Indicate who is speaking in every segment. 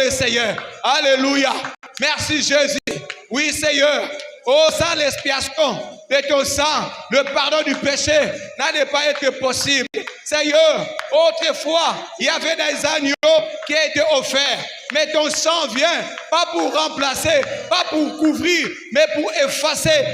Speaker 1: le Seigneur. Alléluia. Merci Jésus. Oui Seigneur. Oh, sans l'expiation de ton sang, le pardon du péché n'a pas été possible. Seigneur, autrefois, il y avait des agneaux qui étaient offerts. Mais ton sang vient, pas pour remplacer, pas pour couvrir, mais pour effacer.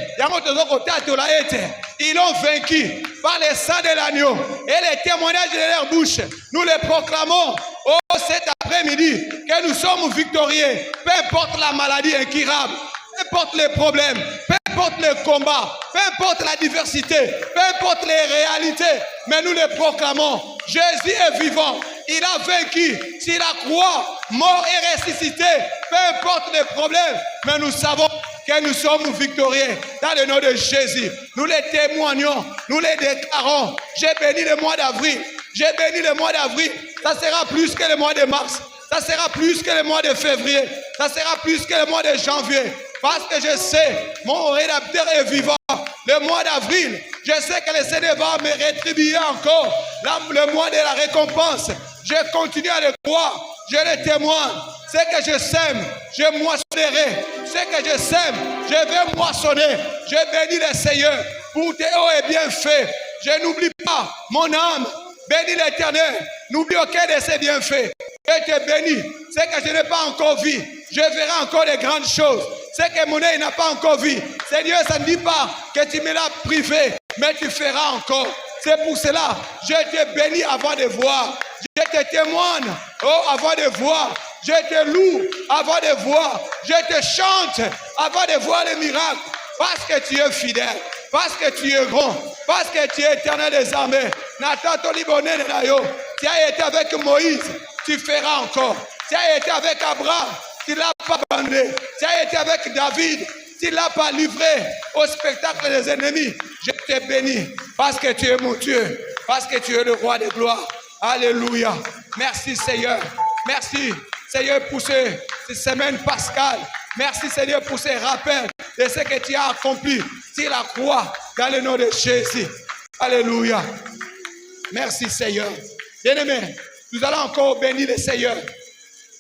Speaker 1: Ils l'ont vaincu par le sang de l'agneau et les témoignages de leur bouche. Nous les proclamons, oh, cet après-midi, que nous sommes victorieux. Peu importe la maladie incurable, peu importe les problèmes, peu importe les combats, peu importe la diversité, peu importe les réalités, mais nous les proclamons. Jésus est vivant, il a vaincu sur la croix, mort et ressuscité, peu importe les problèmes, mais nous savons que nous sommes victorieux dans le nom de Jésus. Nous les témoignons, nous les déclarons. J'ai béni le mois d'avril, j'ai béni le mois d'avril, ça sera plus que le mois de mars, ça sera plus que le mois de février, ça sera plus que le mois de janvier. Parce que je sais, mon rédacteur est vivant. Le mois d'avril, je sais que le Seigneur va me rétribuer encore. Le mois de la récompense, je continue à le croire. Je le témoigne. Ce que je sème, je moissonnerai. Ce que je sème, je vais moissonner. Je bénis le Seigneur pour tes hauts et bienfaits. Je n'oublie pas mon âme. Bénis l'Éternel. N'oublie aucun de ses bienfaits. Je te bénis. Ce que je n'ai pas encore vu, je verrai encore de grandes choses. Ce que mon œil n'a pas encore vu. Seigneur, ça ne dit pas que tu me l'as privé, mais tu feras encore. C'est pour cela, je te bénis avant de voir. Je te témoigne, oh, avant de voir. Je te loue avant de voir. Je te chante avant de voir les miracles. Parce que tu es fidèle. Parce que tu es grand. Parce que tu es éternel des armées. Tu as été avec Moïse. Tu feras encore. Tu as été avec Abraham. Tu ne l'as pas abandonné. Tu as été avec David. Tu ne l'as pas livré au spectacle des ennemis. Je te bénis parce que tu es mon Dieu. Parce que tu es le roi de gloire. Alléluia. Merci Seigneur. Merci Seigneur pour ces semaines pascales. Merci Seigneur pour ces rappels de ce que tu as accompli sur la croix dans le nom de Jésus. Alléluia. Merci Seigneur. Bien-aimés, nous allons encore bénir le Seigneur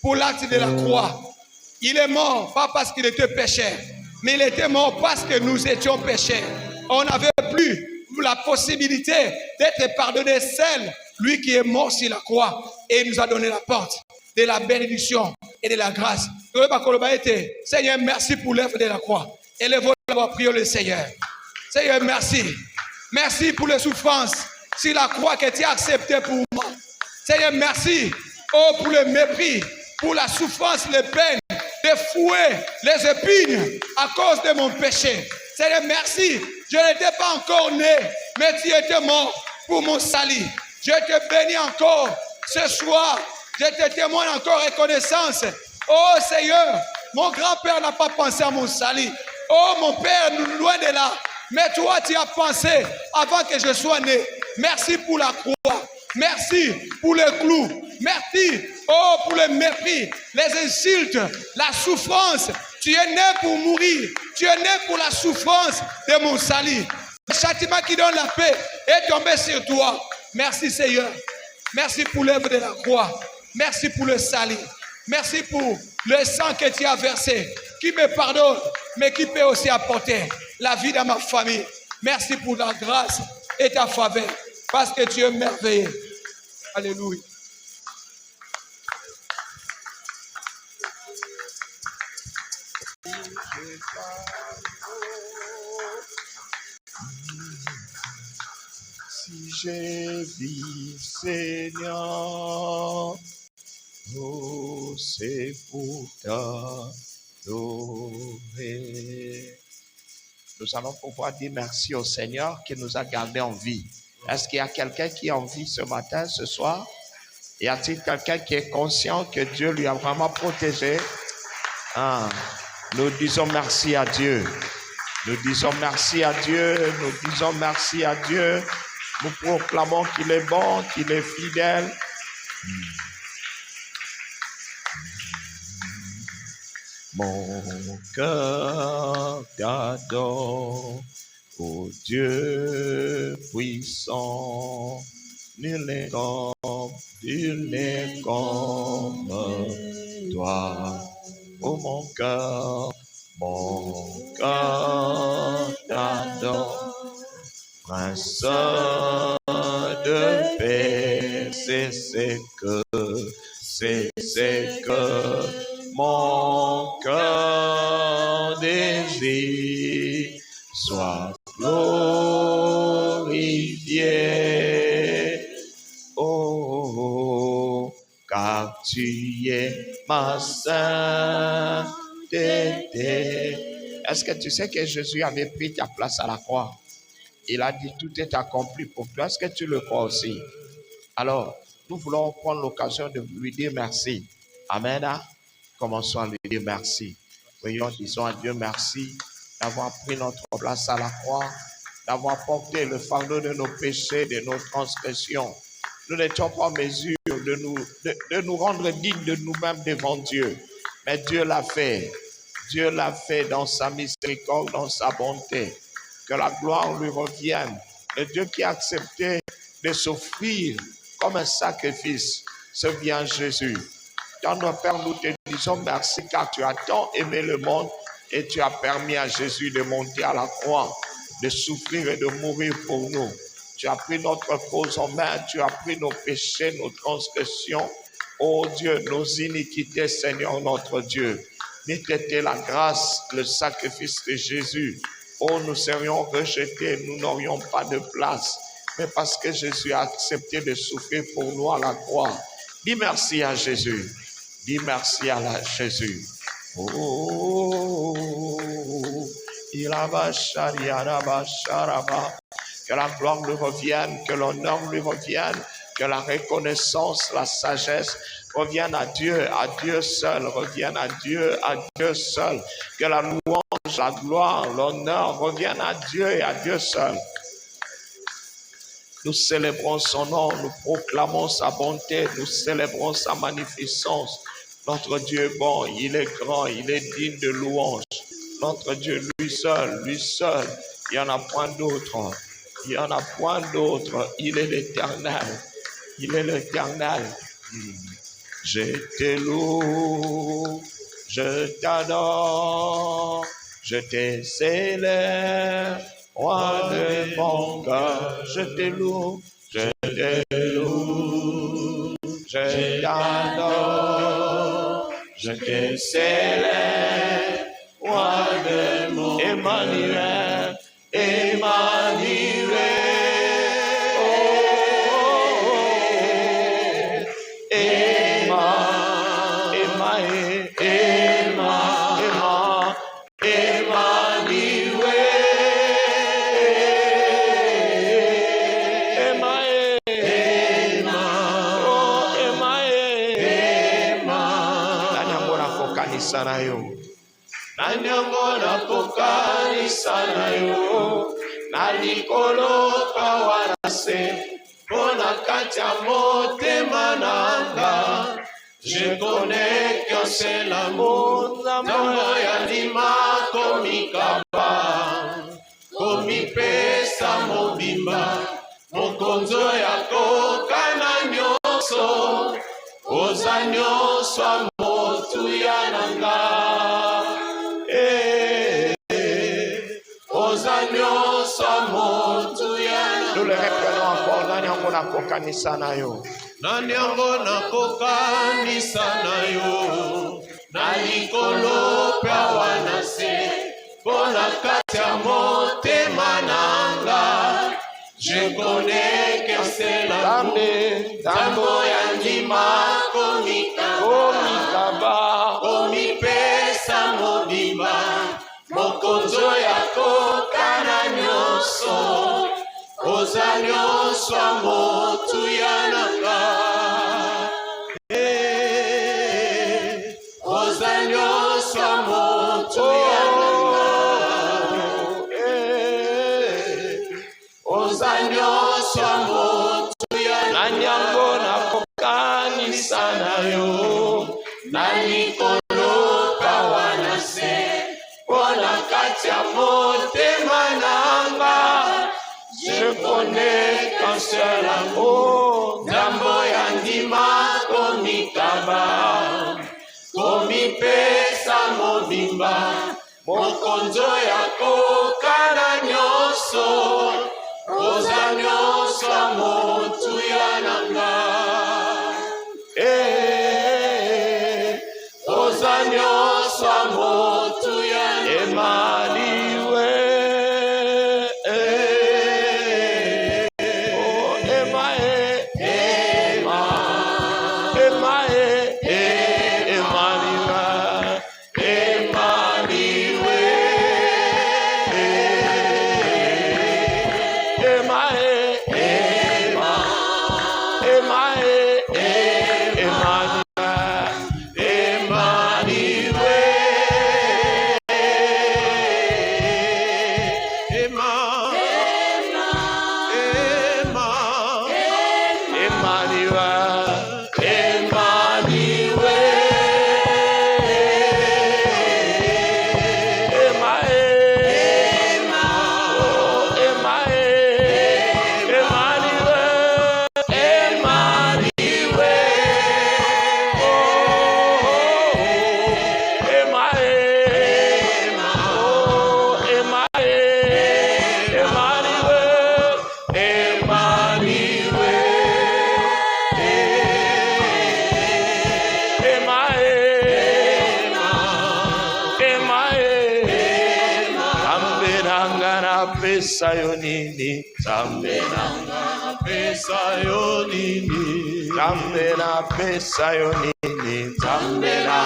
Speaker 1: pour l'acte de la croix. Il est mort, pas parce qu'il était pécheur, mais il était mort parce que nous étions pécheurs. On n'avait plus la possibilité d'être pardonné seul, lui qui est mort sur la croix, et il nous a donné la porte de la bénédiction et de la grâce. Seigneur, merci pour l'œuvre de la croix. Élevons d'avoir prié le Seigneur. Seigneur, merci. Merci pour les souffrances sur la croix que tu as acceptées pour moi. Seigneur, merci pour le mépris, pour la souffrance, les peines, les fouets, les épines à cause de mon péché. Seigneur, merci. Je n'étais pas encore né, mais tu étais mort pour mon salut. Je te bénis encore ce soir. Je te témoigne encore reconnaissance. Oh Seigneur, mon grand-père n'a pas pensé à mon salut. Oh mon père, loin de là. Mais toi, tu as pensé avant que je sois né. Merci pour la croix. Merci pour le clou. Merci, oh, pour le mépris, les insultes, la souffrance. Tu es né pour mourir. Tu es né pour la souffrance de mon salut. Le châtiment qui donne la paix est tombé sur toi. Merci Seigneur. Merci pour l'œuvre de la croix. Merci pour le salut. Merci pour le sang que tu as versé, qui me pardonne, mais qui peut aussi apporter la vie dans ma famille. Merci pour la grâce et ta faveur, parce que tu es merveilleux. Alléluia.
Speaker 2: Si j'ai vu Seigneur, oh, c'est pour t'adorer. Nous allons pouvoir dire merci au Seigneur qui nous a gardés en vie. Est-ce qu'il y a quelqu'un qui est en vie ce matin, ce soir? Y a-t-il quelqu'un qui est conscient que Dieu lui a vraiment protégé? Nous disons merci à Dieu. Nous disons merci à Dieu. Nous disons merci à Dieu. Nous proclamons qu'il est bon, qu'il est fidèle. Mon cœur t'adore, ô Dieu puissant, nul n'est comme toi. Oh mon cœur t'adore. Prince de paix, c'est ce que mon cœur désire. Sois glorifié, oh, car tu es ma sainteté. Est-ce que tu sais que Jésus avait pris ta place à la croix? Il a dit, tout est accompli pour toi. Est-ce que tu le crois aussi? Alors, nous voulons prendre l'occasion de lui dire merci. Amen. Commençons à lui dire merci. Voyons, disons à Dieu merci d'avoir pris notre place à la croix, d'avoir porté le fardeau de nos péchés, de nos transgressions. Nous n'étions pas en mesure de nous rendre dignes de nous-mêmes devant Dieu. Mais Dieu l'a fait. Dieu l'a fait dans sa miséricorde, dans sa bonté. Que la gloire lui revienne. Le Dieu qui a accepté de s'offrir comme un sacrifice, c'est bien Jésus. Dans nos Pères, nous te disons merci car tu as tant aimé le monde et tu as permis à Jésus de monter à la croix, de souffrir et de mourir pour nous. Tu as pris notre cause en main, tu as pris nos péchés, nos transgressions. Oh Dieu, nos iniquités, Seigneur notre Dieu. N'ait été la grâce, le sacrifice de Jésus. Oh, nous serions rejetés, nous n'aurions pas de place. Mais parce que Jésus a accepté de souffrir pour nous à la croix. Dis merci à Jésus. Dis merci à Jésus. Oh, il a que la gloire lui revienne, que l'honneur lui revienne, que la reconnaissance, la sagesse reviennent à Dieu seul, reviennent à Dieu seul. Que la louange, la gloire, l'honneur reviennent à Dieu et à Dieu seul. Nous célébrons son nom, nous proclamons sa bonté, nous célébrons sa magnificence. Notre Dieu est bon, il est grand, il est digne de louange. Notre Dieu, lui seul, il n'y en a point d'autre. Il n'y en a point d'autre. Il est l'éternel. Il est l'éternel. Je te loue, je t'adore, je te célèbre, roi de mon cœur. Je te loue, je t'adore, je te célèbre, roi de mon cœur. Emmanuel, Emmanuel. Nanyongona kukanisa nayo nalikoloka wanase pona katia motema nanga. Je connais qu'un seul amour, nzambo ya ndima komikaba komipesa mobimba mokonzo ya kokana nyonso oza nyonso motu ya nanga. Nous le reprenons encore. Nanyango na kokanisa nayo. Nanyango na kokanisa nayo. Nalikolo pe wanase. Pona katia motema nanga. Je connais qu'un seul amour. Tambo ya ndima komikaba. Komipesa mobimba. Mokonzo ya kokana nyonso oza nyonso motu ya nanga. Oza nyonso motu ya nanga. Oza nyonso motu ya nanga. Nanyango na kokanisa nayo nalikolo pa wanase pona katia motema nanga. Je connais qu'un seul amour, nzambo ya ndima komikaba mobimba mokonzo yako kana nyonso oza nyonso motuya nanga oza nyonso motuya Emmanuel Sayonini, Zambena Pesayonini, Zambena Pesayonini, Zambena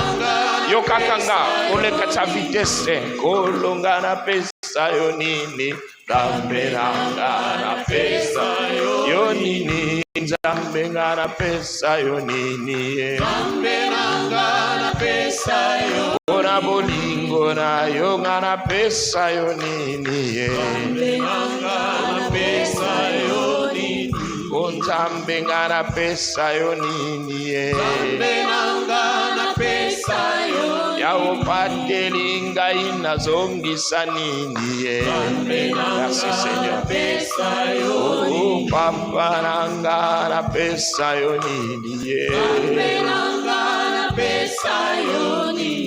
Speaker 2: Yokakanga, Oleka vitesse, Kolongana Pesayonini, Zambena Pesayonini, Zambena Pesayonini, Zambena Pesayonini. Ona bolingo na yo ngana pesa yo nini ngana pesa yo nini onzambe ngana pesa yo nini ngana pesa yo ya opateli ngai nazongisa nini merci Seigneur pesa yo oh papa ngana pesa yo nini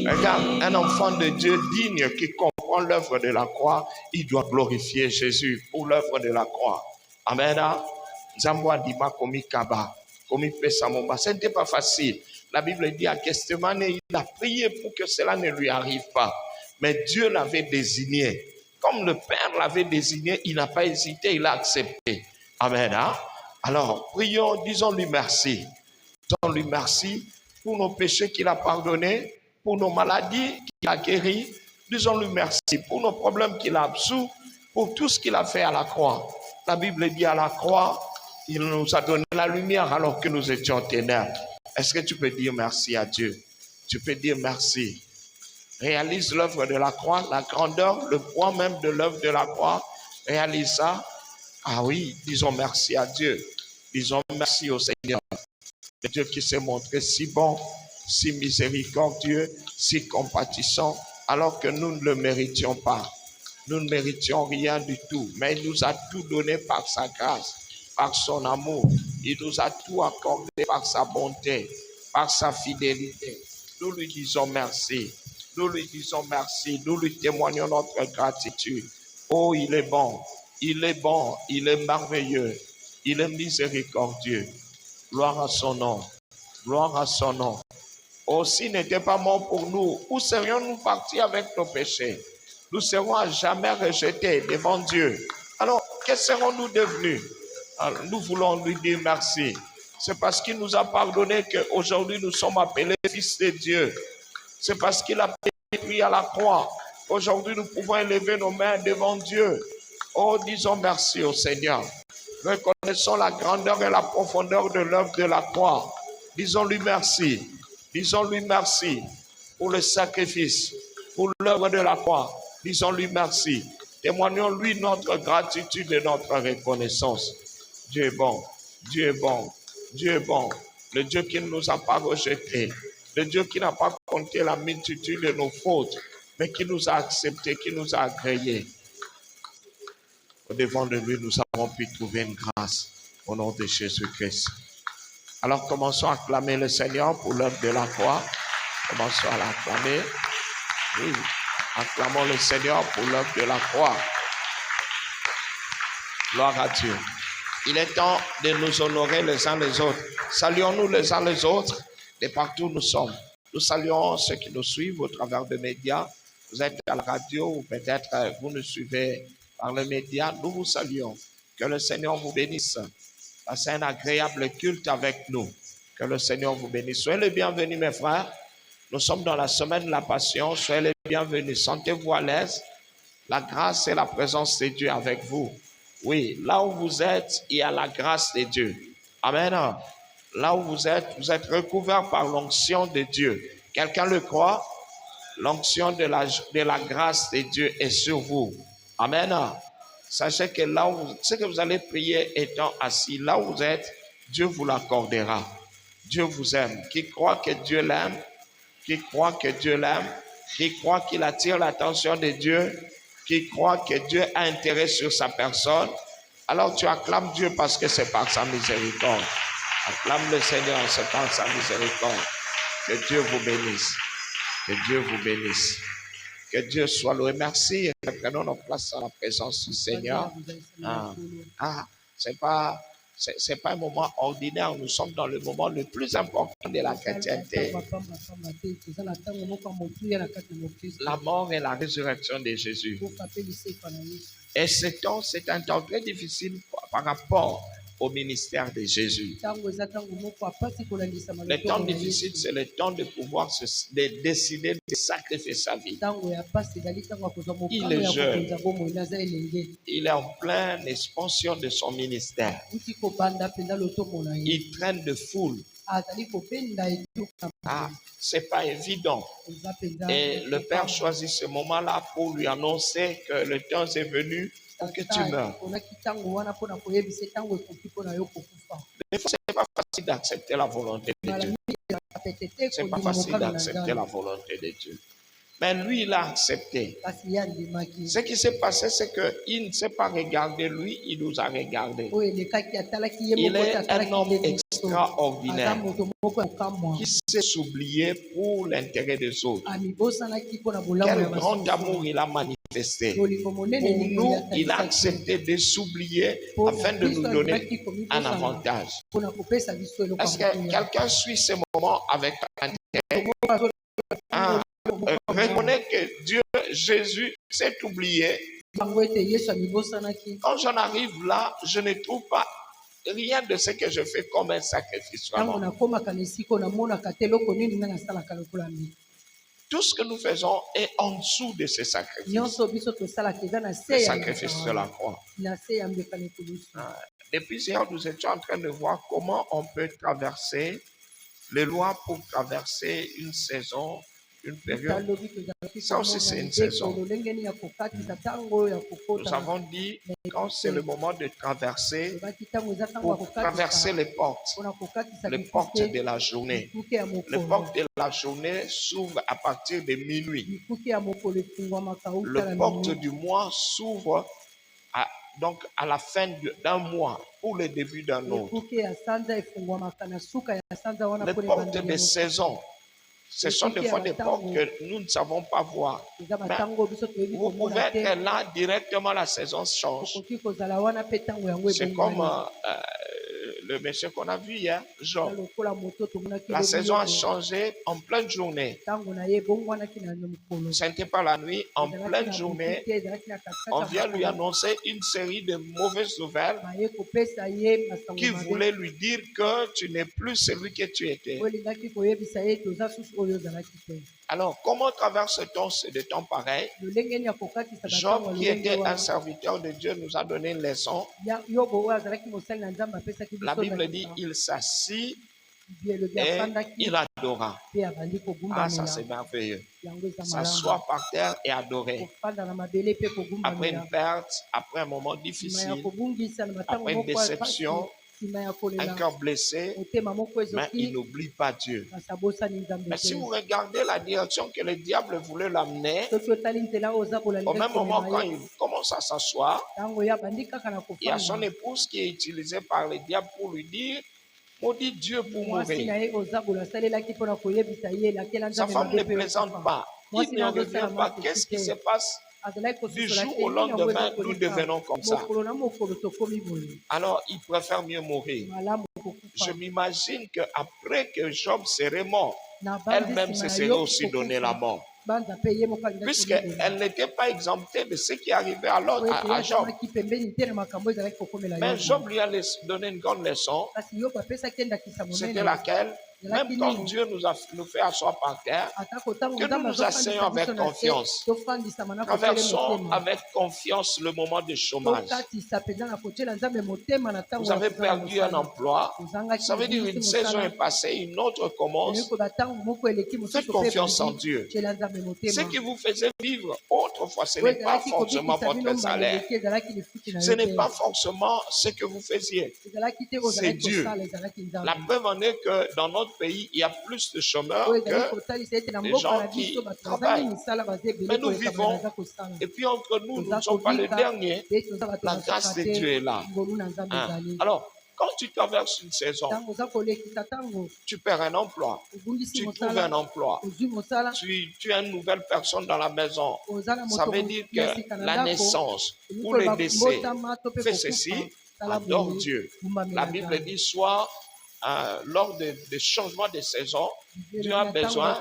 Speaker 2: Regarde, un enfant de Dieu digne qui comprend l'œuvre de la croix, il doit glorifier Jésus pour l'œuvre de la croix. Amen. Zambwa Dima Komi Kaba, Komi Pesamomba. Ce n'était pas facile. La Bible dit à Gethsemane, il a prié pour que cela ne lui arrive pas. Mais Dieu l'avait désigné. Comme le Père l'avait désigné, il n'a pas hésité, il a accepté. Amen. Alors, prions, disons-lui merci. Disons-lui merci pour nos péchés qu'il a pardonnés, pour nos maladies qu'il a guéries. Disons-lui merci pour nos problèmes qu'il a absous, pour tout ce qu'il a fait à la croix. La Bible dit à la croix, il nous a donné la lumière alors que nous étions ténèbres. Est-ce que tu peux dire merci à Dieu? Tu peux dire merci. Réalise l'œuvre de la croix, la grandeur, le poids même de l'œuvre de la croix. Réalise ça. Ah oui, disons merci à Dieu. Disons merci au Seigneur. Dieu qui s'est montré si bon, si miséricordieux, si compatissant, alors que nous ne le méritions pas. Nous ne méritions rien du tout, mais il nous a tout donné par sa grâce, par son amour. Il nous a tout accordé par sa bonté, par sa fidélité. Nous lui disons merci. Nous lui disons merci. Nous lui témoignons notre gratitude. Oh, il est bon. Il est bon. Il est merveilleux. Il est miséricordieux. Gloire à son nom. Gloire à son nom. Oh, s'il n'était pas mort pour nous, où serions-nous partis avec nos péchés? Nous serons à jamais rejetés devant Dieu. Alors, que serons-nous devenus? Alors, nous voulons lui dire merci. C'est parce qu'il nous a pardonné qu'aujourd'hui nous sommes appelés fils de Dieu. C'est parce qu'il a payé à la croix. Aujourd'hui nous pouvons élever nos mains devant Dieu. Oh, disons merci au Seigneur. Reconnaissons la grandeur et la profondeur de l'œuvre de la croix. Disons-lui merci. Disons-lui merci pour le sacrifice, pour l'œuvre de la croix. Disons-lui merci. Témoignons-lui notre gratitude et notre reconnaissance. Dieu est bon. Dieu est bon. Dieu est bon. Le Dieu qui ne nous a pas rejetés. Le Dieu qui n'a pas compté la multitude de nos fautes, mais qui nous a acceptés, qui nous a agréés. Au-devant de lui, nous avons pu trouver une grâce au nom de Jésus-Christ. Alors commençons à acclamer le Seigneur pour l'œuvre de la croix. Commençons à l'acclamer. Oui. Acclamons le Seigneur pour l'œuvre de la croix. Gloire à Dieu. Il est temps de nous honorer les uns les autres. Saluons-nous les uns les autres de partout où nous sommes. Nous saluons ceux qui nous suivent au travers des médias. Vous êtes à la radio ou peut-être vous nous suivez par les médias. Nous vous saluons. Que le Seigneur vous bénisse. Passez un agréable culte avec nous. Que le Seigneur vous bénisse. Soyez les bienvenus, mes frères. Nous sommes dans la semaine de la Passion. Soyez les bienvenus. Sentez-vous à l'aise. La grâce et la présence de Dieu avec vous. Oui, là où vous êtes, il y a la grâce de Dieu. Amen. Là où vous êtes recouverts par l'onction de Dieu. Quelqu'un le croit? L'onction de la grâce de Dieu est sur vous. Amen. Sachez que là où ce que vous allez prier étant assis, là où vous êtes, Dieu vous l'accordera. Dieu vous aime. Qui croit que Dieu l'aime, qui croit que Dieu l'aime, qui croit qu'il attire l'attention de Dieu, qui croit que Dieu a intérêt sur sa personne, alors tu acclames Dieu parce que c'est par sa miséricorde. Acclame le Seigneur, c'est par sa miséricorde. Que Dieu vous bénisse. Que Dieu vous bénisse. Que Dieu soit loué. Merci. Prenons notre place à la présence du Seigneur. C'est pas un moment ordinaire. Nous sommes dans le moment le plus important de la chrétienté. La mort et la résurrection de Jésus. Et ce temps, c'est un temps très difficile par rapport au ministère de Jésus. Le temps difficile, c'est le temps de pouvoir de décider de sacrifier sa vie. Il est jeune. Il est en pleine expansion de son ministère. Il traîne de foule. C'est pas évident. Et le Père choisit ce moment-là pour lui annoncer que le temps est venu pour que tu meurs. Des fois, c'est pas facile d'accepter la volonté de Dieu. C'est pas facile d'accepter la volonté de Dieu. Mais lui, il a accepté. Ce qui s'est passé, c'est qu'il ne s'est pas regardé lui, il nous a regardé. Il est un homme extraordinaire qui sait s'oublier pour l'intérêt des autres. Quel grand amour il a manifesté. Pour nous, il a accepté de s'oublier afin de nous donner un avantage. Est-ce que quelqu'un suit ce moment avec intérêt? Reconnaît que Dieu, Jésus, s'est oublié. Quand j'en arrive là, je ne trouve pas rien de ce que je fais comme un sacrifice. Tout ce que nous faisons est en dessous de ce sacrifice. Le sacrifice de la croix. Depuis hier, nous étions en train de voir comment on peut traverser les lois pour traverser une saison, une période. Ça aussi, c'est une saison. Nous avons dit, quand c'est le moment de traverser, pour traverser les portes de la journée. Les portes de la journée s'ouvrent à partir de minuit. Le porte du mois s'ouvre donc à la fin d'un mois, pour le début d'un autre. Les portes des saisons. Ce sont des fois des portes que nous ne savons pas voir. Mais vous pouvez être là, directement la saison change. C'est comme le monsieur qu'on a vu hier, Jean. La saison a changé en pleine journée. Ce n'était pas la nuit, en pleine journée. On vient lui annoncer une série de mauvaises nouvelles qui voulaient lui dire que tu n'es plus celui que tu étais. Alors, comment traverse-t-on de temps pareil? Job, qui était un serviteur de Dieu, nous a donné une leçon. La Bible dit, il s'assit et il adora. Ah, ça c'est merveilleux. S'asseoir par terre et adorer. Après une perte, après un moment difficile, après une déception, un cœur blessé, mais il n'oublie pas Dieu. Mais si vous regardez la direction que le diable voulait l'amener, au même moment quand il commence à s'asseoir, il y a son épouse qui est utilisée par le diable pour lui dire, maudit Dieu pour mourir. Sa femme ne plaisante pas. Il ne revient pas. Qu'est-ce qui se passe? Du jour au lendemain, nous devenons comme ça. Alors, il préfère mieux mourir. Je m'imagine qu'après que Job serait mort, elle-même se serait aussi donné la mort. Puisqu'elle n'était pas exemptée de ce qui arrivait à l'autre, à Job. Mais Job lui a donné une grande leçon. C'était laquelle? Même quand Dieu nous fait asseoir par terre, que nous nous asseyons avec confiance. Traversons avec confiance le moment de chômage. Vous avez perdu un emploi. Ça veut dire une saison est passée, une autre commence. Faites confiance en Dieu. Ce qui vous faisait vivre autrefois, ce n'est pas forcément votre salaire. Ce n'est pas forcément ce que vous faisiez. C'est Dieu. La preuve en est que dans notre pays, il y a plus de chômeurs que des gens qui travaillent. Mais nous vivons, et puis entre nous, nous ne sommes pas les derniers. La grâce de Dieu est là. Hein? Alors, quand tu traverses une saison, tu perds un emploi, tu trouves un emploi, tu es une nouvelle personne dans la maison. Ça veut dire que la naissance ou le décès fait ceci, adore Dieu. La Bible dit soit lors des changements de saison, Dieu a besoin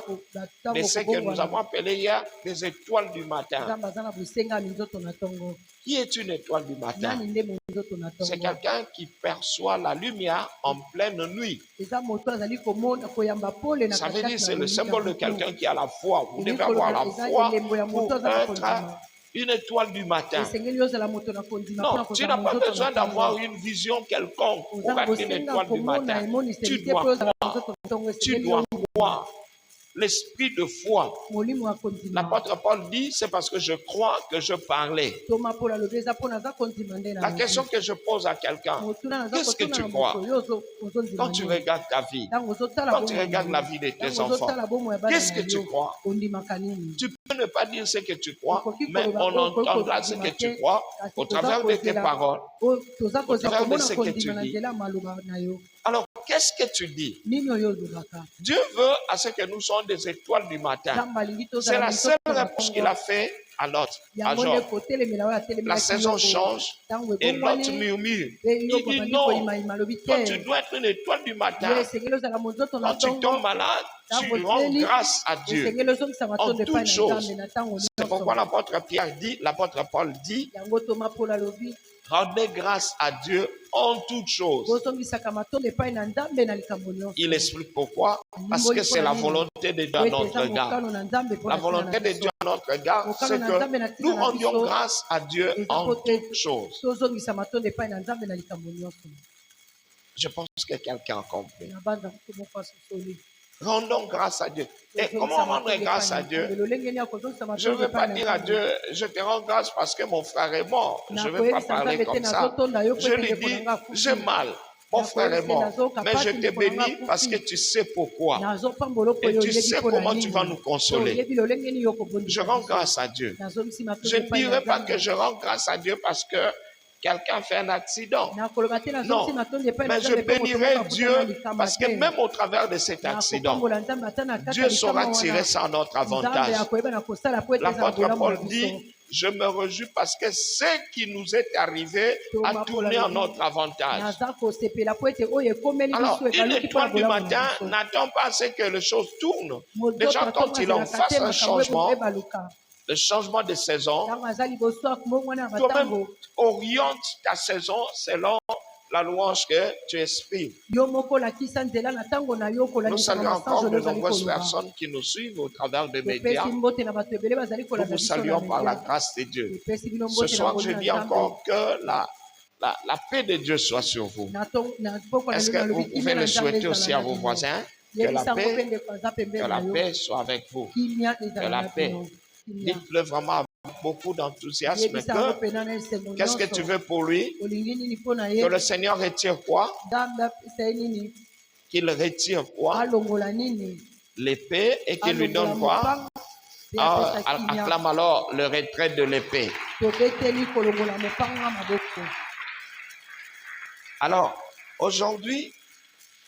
Speaker 2: de ce que nous avons appelé hier des étoiles du matin. Qui est une étoile du matin? C'est quelqu'un qui perçoit la lumière en pleine nuit. Ça veut dire que c'est le symbole de quelqu'un qui a la foi. Vous devez avoir la foi pour être une étoile du matin. Non, tu n'as pas besoin d'avoir une vision quelconque pour être une étoile du matin. Tu dois croire. Tu dois croire. L'esprit de foi. L'apôtre Paul dit, c'est parce que je crois que je parlais. La question que je pose à quelqu'un, qu'est-ce que tu crois? Quand tu regardes ta vie, quand tu regardes la vie de tes enfants, qu'est-ce que tu crois? Tu peux ne pas dire ce que tu crois, mais on entendra ce que tu crois au travers de tes paroles, au travers de ce que tu dis. Alors, qu'est-ce que tu dis? Dieu veut à ce que nous soyons des étoiles du matin. C'est la seule réponse qu'il a fait à l'autre, à Job. La saison change et l'autre murmure. Il dit non, toi tu dois être une étoile du matin. Quand tu tombes malade, tu rends grâce à Dieu en toutes choses. C'est pourquoi l'apôtre Pierre dit, l'apôtre Paul dit, rendez grâce à Dieu en toutes choses. Il explique pourquoi. Parce que c'est la volonté de Dieu à notre égard. La volonté de Dieu à notre égard, c'est que nous rendions grâce à Dieu en toutes choses. Je pense que quelqu'un a compris. Rendons grâce à Dieu. Et comment rendre grâce à Dieu? Je ne veux pas dire à Dieu, je te rends grâce parce que mon frère est mort. Je ne veux pas parler comme ça. Je lui dis, j'ai mal. Mon frère est mort. Mais je te bénis parce que tu sais pourquoi. Et tu sais comment tu vas nous consoler. Je rends grâce à Dieu. Je ne dirai pas que je rends grâce à Dieu parce que quelqu'un fait un accident. Non, mais je bénirai Dieu parce que même au travers de cet accident, Dieu saura tirer ça en notre avantage. L'apôtre Paul dit, je me réjouis parce que ce qui nous est arrivé a tourné en notre avantage. Alors, une étoile du matin n'attend pas à ce que les choses tournent. Déjà, quand il en fasse un changement, le changement de saison, toi-même oriente ta saison selon la louange que tu exprimes. Nous saluons encore de nombreuses personnes qui nous suivent au travers des médias. Nous vous saluons par la grâce de Dieu. Ce soir, je dis encore que la paix de Dieu soit sur vous. Est-ce que vous pouvez le souhaiter aussi à vos voisins? Que la paix soit avec vous. Que la paix. Dites-le vraiment avec beaucoup d'enthousiasme. Qu'est-ce que tu veux pour lui? Que le Seigneur retire quoi? Qu'il retire quoi? L'épée et qu'il lui donne quoi? Acclame alors le retrait de l'épée. Alors, aujourd'hui,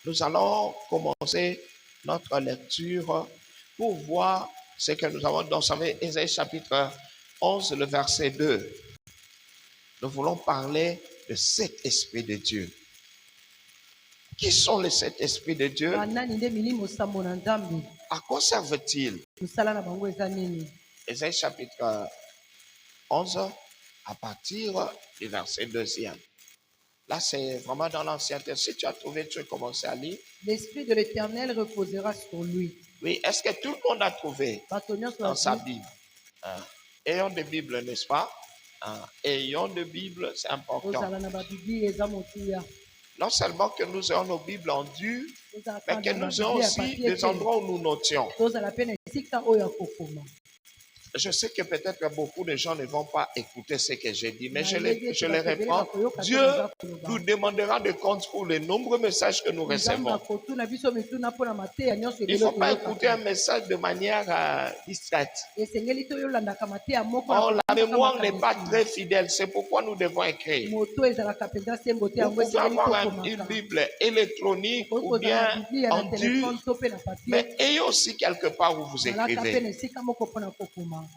Speaker 2: nous allons commencer notre lecture pour voir ce que nous avons dans Ésaïe chapitre 11, le verset 2. Nous voulons parler de cet esprit de Dieu. Qui sont les sept esprits de Dieu? À quoi servent-ils? Ésaïe chapitre 11, à partir du verset 2. Là, c'est vraiment dans l'Ancien Testament. Si tu as trouvé, tu as commencé à lire.
Speaker 3: L'esprit de l'Éternel reposera sur lui.
Speaker 2: Oui, est-ce que tout le monde a trouvé dans sa Bible? Ayons de Bible, n'est-ce pas? Ayons de Bible, c'est important. Non seulement que nous ayons nos Bibles en dur, mais que nous ayons aussi des endroits où nous notions. Je sais que peut-être beaucoup de gens ne vont pas écouter ce que j'ai dit, mais je les reprends. Dieu nous demandera de compte pour les nombreux messages que nous recevons. Il ne faut pas écouter un message de manière distraite. Oh, la mémoire n'est pas très fidèle, c'est pourquoi nous devons écrire. Vous pouvez avoir une Bible électronique ou bien en dur, mais ayez aussi quelque part où vous écrivez.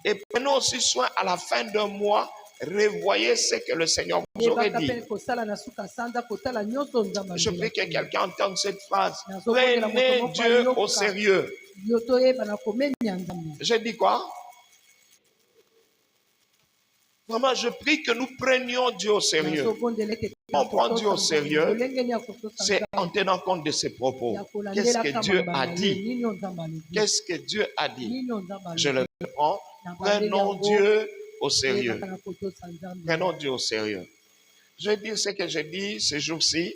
Speaker 2: Et prenez aussi soin à la fin d'un mois, revoyez ce que le Seigneur vous aurait dit. Je prie que quelqu'un entende cette phrase. Prenez Dieu au sérieux. Je dis quoi? Vraiment, je prie que nous prenions Dieu au sérieux. On prend Dieu au sérieux, c'est en tenant compte de ses propos. Qu'est-ce que Dieu a dit? Qu'est-ce que Dieu a dit? Je le reprends. Prenons Dieu au sérieux. Prenons Dieu au sérieux. Je dis ce que je dis ces jours-ci.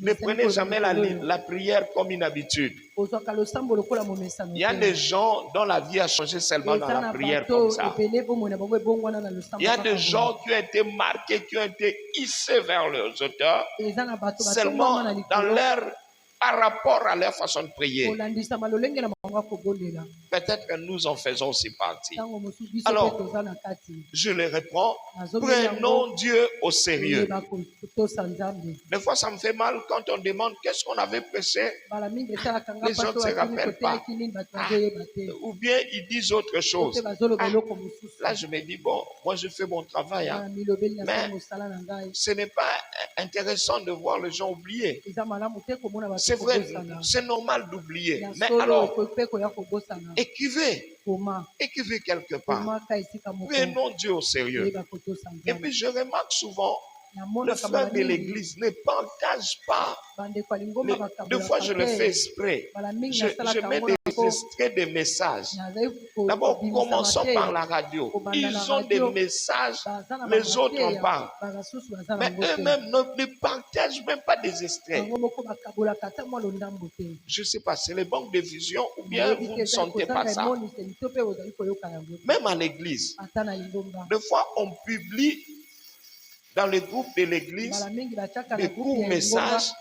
Speaker 2: Ne prenez jamais la prière comme une habitude. Il y a des gens dont la vie a changé seulement dans la prière comme ça. Il y a des gens qui ont été marqués, qui ont été hissés vers leurs auteurs seulement dans leur, par rapport à leur façon de prier. Peut-être que nous en faisons aussi partie. Alors, je le reprends. Prenons Dieu au sérieux. Des fois, ça me fait mal quand on demande qu'est-ce qu'on avait prêché. Les autres ne se rappellent pas. Ou bien ils disent autre chose. Là, je me dis, bon, moi je fais mon travail. Mais ce n'est pas intéressant de voir les gens oublier. C'est vrai, c'est normal d'oublier. Mais alors, écrivez quelque part. Prenons Dieu au sérieux. Et puis je remarque souvent, le frère de l'église ne partage pas. Deux fois, je le fais exprès. Je mets des extraits de messages. D'abord, commençons par la radio. Ils ont des messages, les autres en parlent. Mais eux-mêmes ne partagent même pas des extraits. Je ne sais pas, c'est les banques de vision ou bien vous ne sentez pas ça. Même à l'église, des fois, on publie dans les groupes de l'église des courts messages